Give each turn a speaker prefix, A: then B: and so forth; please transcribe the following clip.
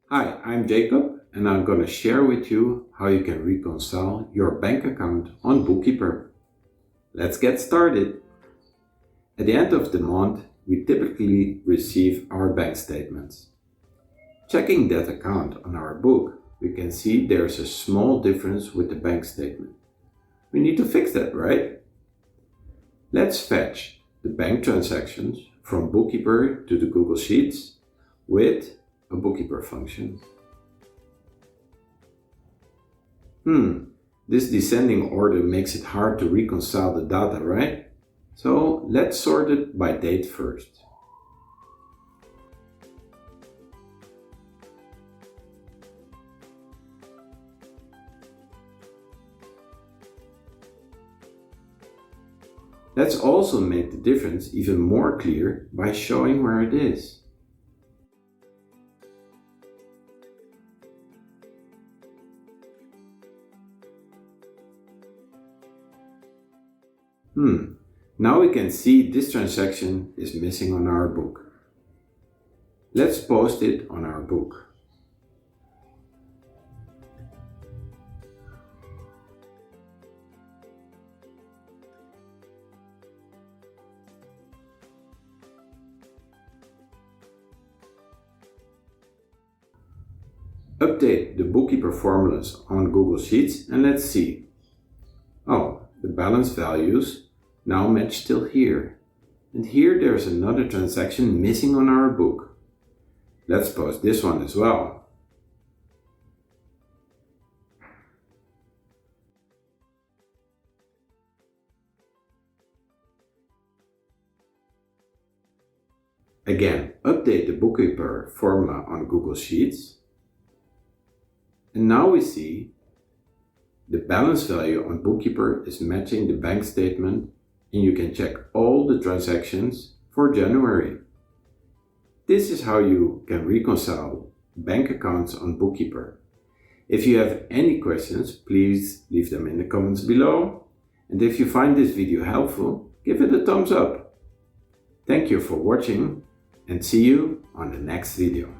A: Hi, I'm Jacob and I'm going to share with you how you can reconcile your bank account on Bookkeeper. Let's get started. At the end of the month, we typically receive our bank statements. Checking that account on our book, we can see there's a small difference with the bank statement. We need to fix that, right? Let's fetch the bank transactions from Bookkeeper to the Google Sheets with a Bookkeeper function. This descending order makes it hard to reconcile the data, right? So let's sort it by date first. Let's also make the difference even more clear by showing where it is. Now we can see this transaction is missing on our book. Let's post it on our book. Update the bookkeeper formulas on Google Sheets and let's see. Oh, the balance values now match still here. And here there's another transaction missing on our book. Let's post this one as well. Again, update the bookkeeper formula on Google Sheets. And now we see the balance value on Bookkeeper is matching the bank statement and you can check all the transactions for January. This is how you can reconcile bank accounts on Bookkeeper. If you have any questions, please leave them in the comments below. And if you find this video helpful, give it a thumbs up. Thank you for watching and see you on the next video.